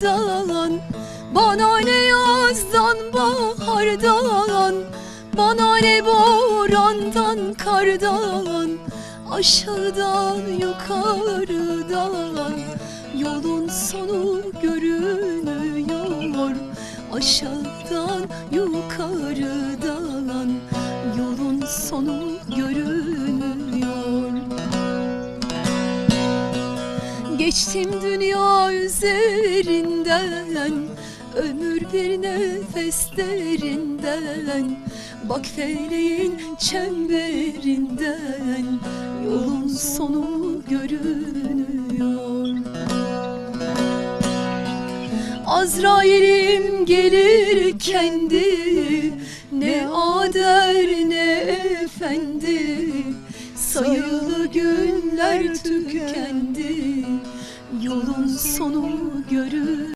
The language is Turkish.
Dan, bana ne yazdan bahardan, bana ne borandan kardan, aşağıdan yukarıdan yolun sonu görünüyor. Aşağıdan yukarıdan yolun sonu görünüyor. Geçtim dünya üzerinden, ömür bir nefes derinden. Bak feleğin çemberinden yolun sonu görünüyor. Azrail'im gelir kendi, ne ader ne efendi. Sayılı günler tükendi, yolun sonu görünüyor.